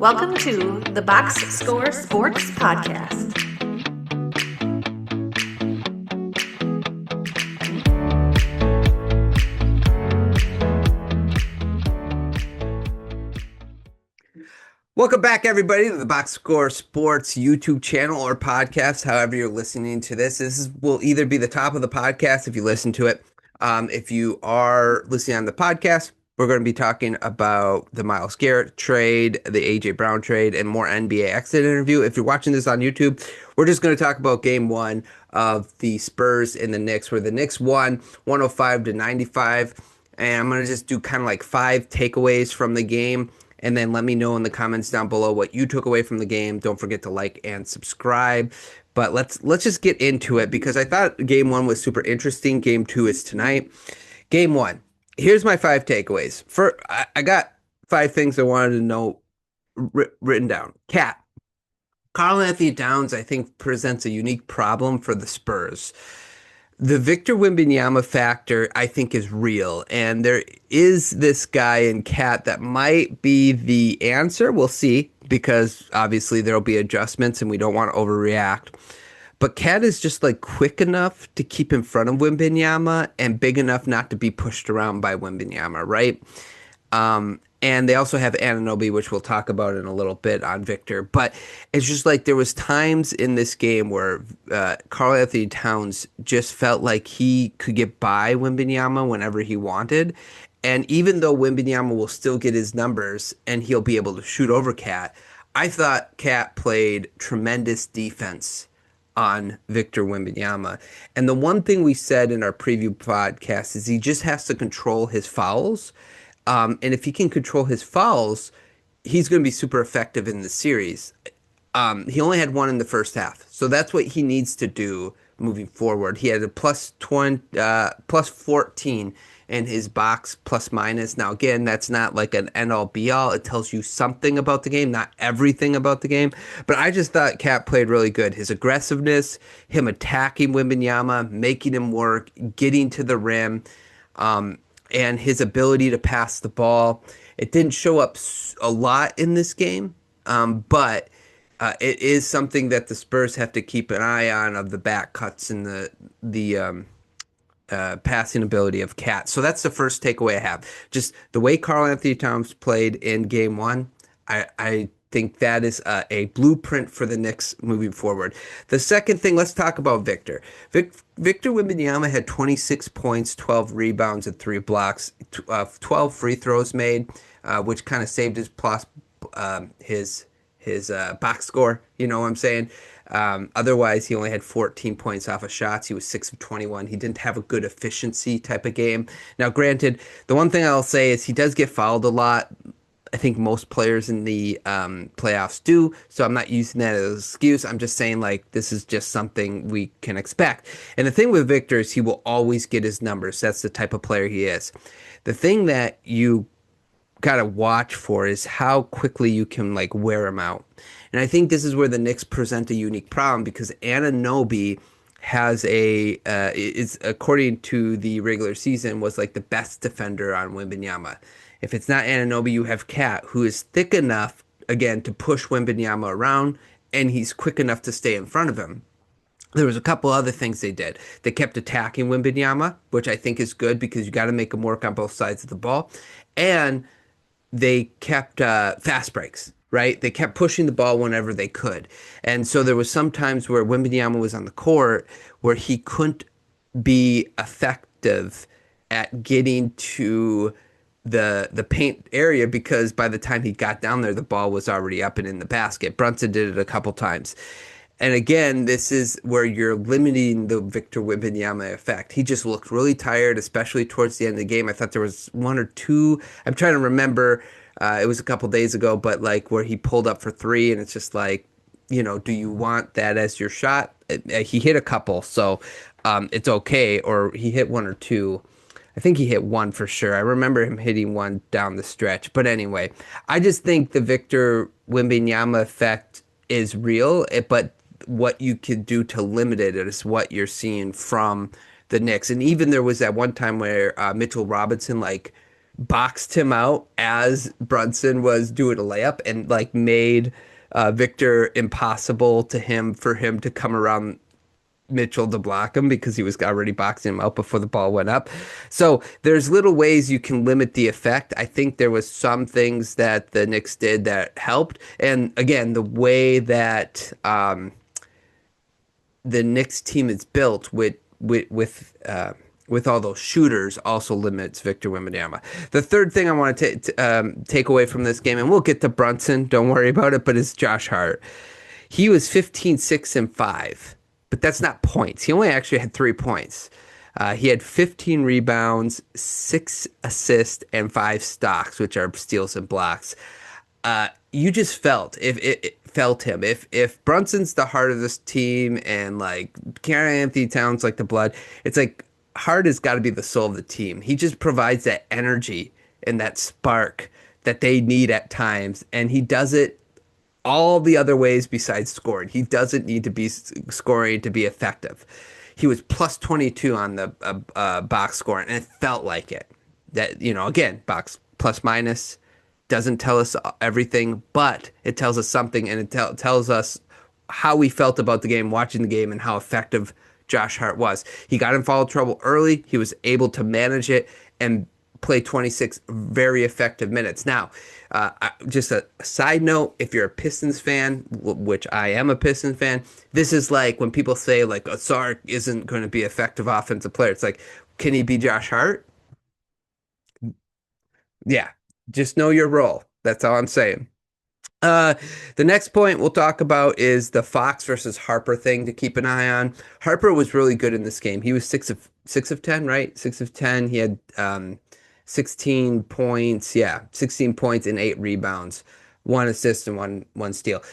Welcome to the Box Score Sports Podcast. Welcome back, everybody, to the Box Score Sports YouTube channel or podcast, however you're listening to this. Will either be the top of the podcast if you listen to it. If you are listening on the podcast, we're going to be talking about the Myles Garrett trade, the A.J. Brown trade, and more NBA exit interview. If you're watching this on YouTube, we're just going to talk about game one of the Spurs and the Knicks, where the Knicks won 105-95. And I'm going to just do kind of like 5 takeaways from the game. And then let me know in the comments down below what you took away from the game. Don't forget to like and subscribe. But let's just get into it because I thought game one was super interesting. Game two is tonight. Game one. Here's my 5 takeaways. I got 5 things I wanted to know written down. Cat. Karl-Anthony Towns, I think, presents a unique problem for the Spurs. The Victor Wembanyama factor, I think, is real, and there is this guy in Cat that might be the answer. We'll see, because obviously there will be adjustments, and we don't want to overreact. But Cat is just like quick enough to keep in front of Wembanyama and big enough not to be pushed around by Wembanyama, right? And they also have Anunoby, which we'll talk about in a little bit on Victor. But it's just like there was times in this game where Karl-Anthony Towns just felt like he could get by Wembanyama whenever he wanted. And even though Wembanyama will still get his numbers and he'll be able to shoot over Cat, I thought Cat played tremendous defense on Victor Wembanyama. And the one thing we said in our preview podcast is he just has to control his fouls. And if he can control his fouls, he's going to be super effective in the series. He only had 1 in the first half. So that's what he needs to do moving forward. He had a plus 14 in his box plus minus. Now, again, that's not like an end-all be-all. It tells you something about the game, not everything about the game. But I just thought Cat played really good. His aggressiveness, him attacking Wembanyama, making him work, getting to the rim, and his ability to pass the ball. It didn't show up a lot in this game, but it is something that the Spurs have to keep an eye on, of the back cuts and the passing ability of Cat. So that's the first takeaway I have. Just the way Karl-Anthony Towns played in game one, I think that is a blueprint for the Knicks moving forward. The second thing, let's talk about Victor. Victor Wembanyama had 26 points, 12 rebounds, and 3 blocks, 12 free throws made, which kind of saved his box score. You know what I'm saying? Otherwise, he only had 14 points off of shots. He was 6 of 21. He didn't have a good efficiency type of game. Now, granted, the one thing I'll say is he does get fouled a lot. I think most players in the playoffs do, so I'm not using that as an excuse. I'm just saying, like, this is just something we can expect. And the thing with Victor is he will always get his numbers. That's the type of player he is. The thing that you got to watch for is how quickly you can, like, wear him out. And I think this is where the Knicks present a unique problem, because Anunoby has is, according to the regular season, was like the best defender on Wembanyama. If it's not Anunoby, you have Cat, who is thick enough, again, to push Wembanyama around, and he's quick enough to stay in front of him. There was a couple other things they did. They kept attacking Wembanyama, which I think is good because you got to make him work on both sides of the ball. And they kept fast breaks, right? They kept pushing the ball whenever they could. And so there was some times where Wembanyama was on the court where he couldn't be effective at getting to the paint area, because by the time he got down there, the ball was already up and in the basket. Brunson did it a couple times. And again, this is where you're limiting the Victor Wembanyama effect. He just looked really tired, especially towards the end of the game. I thought there was 1 or 2. I'm trying to remember. It was a couple days ago, but like where he pulled up for 3, and it's just like, you know, do you want that as your shot? He hit a couple, so it's okay. Or he hit 1 or 2. I think he hit 1 for sure. I remember him hitting 1 down the stretch. But anyway, I just think the Victor Wembanyama effect is real, but what you could do to limit it is what you're seeing from the Knicks. And even there was that one time where Mitchell Robinson, like, boxed him out as Brunson was doing a layup and like made Victor impossible to him for him to come around Mitchell to block him because he was already boxing him out before the ball went up. So there's little ways you can limit the effect. I think there was some things that the Knicks did that helped. And again, the way that the Knicks team is built with all those shooters also limits Victor Wembanyama. The third thing I want to take away from this game, and we'll get to Brunson, don't worry about it, but it's Josh Hart. He was 15, 6, and 5, but that's not points. He only actually had 3 points. He had 15 rebounds, 6 assists, and 5 stocks, which are steals and blocks. You just felt if it felt him. If Brunson's the heart of this team and like Karen Anthony Towns like the blood, it's like Hart has got to be the soul of the team. He just provides that energy and that spark that they need at times, and he does it all the other ways besides scoring. He doesn't need to be scoring to be effective. He was plus 22 on the box score, and it felt like it. That, again, box plus minus doesn't tell us everything, but it tells us something, and it tells us how we felt about the game, watching the game, and how effective Josh Hart was. He got in foul trouble early. He was able to manage it and play 26 very effective minutes. Now, just a side note, if you're a Pistons fan, which I am a Pistons fan, this is like when people say like Sark isn't going to be an effective offensive player. It's like, can he be Josh Hart? Yeah, just know your role. That's all I'm saying. Uh, the next point we'll talk about is the Fox versus Harper thing to keep an eye on. Harper was really good in this game. He was 6 of 10, right? 6 of 10. He had 16 points. Yeah, 16 points and 8 rebounds, 1 assist and one steal.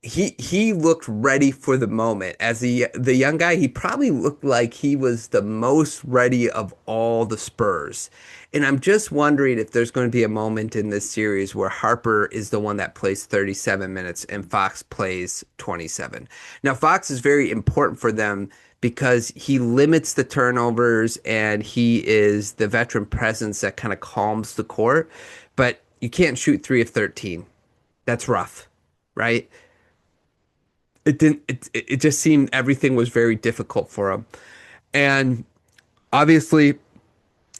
He looked ready for the moment. As the young guy, he probably looked like he was the most ready of all the Spurs. And I'm just wondering if there's going to be a moment in this series where Harper is the one that plays 37 minutes and Fox plays 27. Now, Fox is very important for them because he limits the turnovers and he is the veteran presence that kind of calms the court. But you can't shoot 3 of 13. That's rough, right? It didn't. It just seemed everything was very difficult for him, and obviously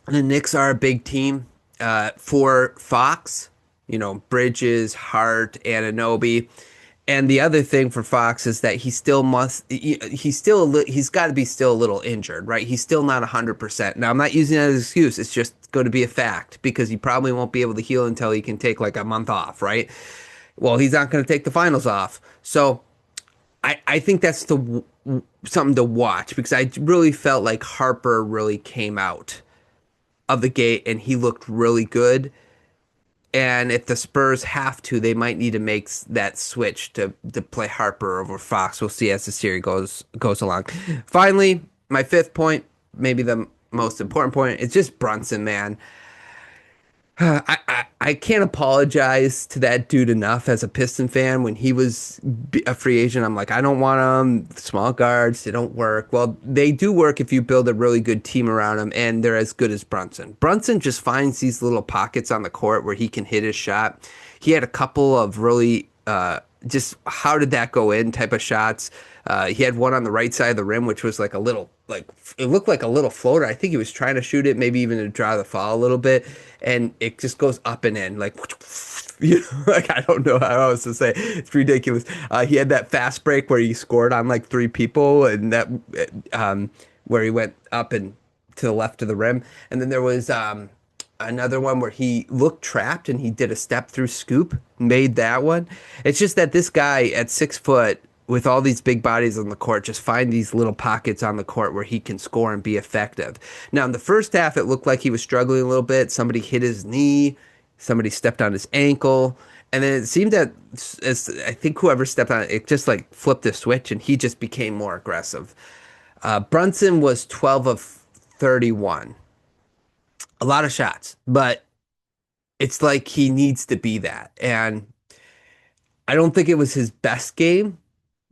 the Knicks are a big team. For Fox, Bridges, Hart, Anunoby. And the other thing for Fox is that he still must, he's still, he's got to be still a little injured, right? He's still not 100%. Now, I'm not using that as an excuse. It's just going to be a fact because he probably won't be able to heal until he can take like a month off, right? Well, he's not going to take the finals off. So I think that's something to watch because I really felt like Harper really came out of the gate and he looked really good. And if the Spurs have to, they might need to make that switch to play Harper over Fox. We'll see as the series goes along. Finally, my fifth point, maybe the most important point, is just Brunson, man. I can't apologize to that dude enough as a Piston fan. When he was a free agent, I'm like, I don't want him. Small guards, they don't work. Well, they do work if you build a really good team around him, and they're as good as Brunson. Brunson just finds these little pockets on the court where he can hit his shot. He had a couple of really just how did that go in type of shots. He had one on the right side of the rim, which was like a little, like it looked like a little floater. I think he was trying to shoot it, maybe even to draw the foul a little bit, and it just goes up and in, like like I don't know how else to say. It's ridiculous. He had that fast break where he scored on like 3 people, and that where he went up and to the left of the rim, and then there was another one where he looked trapped and he did a step through scoop, made that one. It's just that this guy at 6 foot with all these big bodies on the court just find these little pockets on the court where he can score and be effective. Now, in the first half, it looked like he was struggling a little bit. Somebody hit his knee, somebody stepped on his ankle, and then it seemed that I think whoever stepped on it, it just like flipped the switch and he just became more aggressive. Brunson was 12 of 31. A lot of shots, but it's like he needs to be that. And I don't think it was his best game,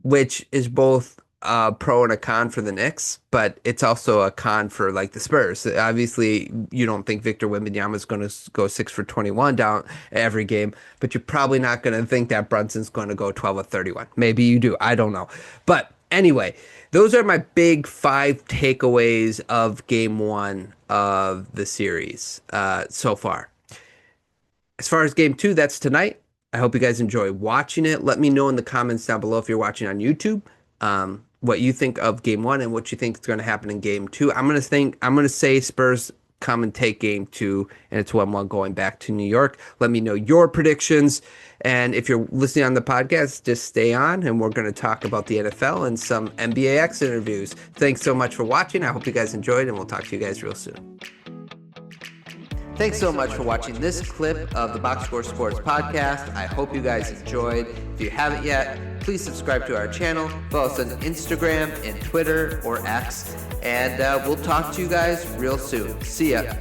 which is both. a pro and a con for the Knicks, but it's also a con for like the Spurs. Obviously, you don't think Victor Wembanyama is going to go 6 for 21 down every game, but you're probably not going to think that Brunson's going to go 12 of 31. Maybe you do. I don't know. But anyway, those are my big 5 takeaways of game 1 of the series so far. As far as game 2, that's tonight. I hope you guys enjoy watching it. Let me know in the comments down below if you're watching on YouTube. What you think of game 1 and what you think is going to happen in game 2. I'm going to say Spurs come and take game 2, and it's 1-1 going back to New York. Let me know your predictions. And if you're listening on the podcast, just stay on, and we're going to talk about the NFL and some NBA interviews. Thanks so much for watching. I hope you guys enjoyed, and we'll talk to you guys real soon. Thanks so much for watching this clip of the Box Score Sports Podcast. I hope you guys enjoyed. If you haven't yet, please subscribe to our channel. Follow us on Instagram and Twitter or X. And we'll talk to you guys real soon. See ya.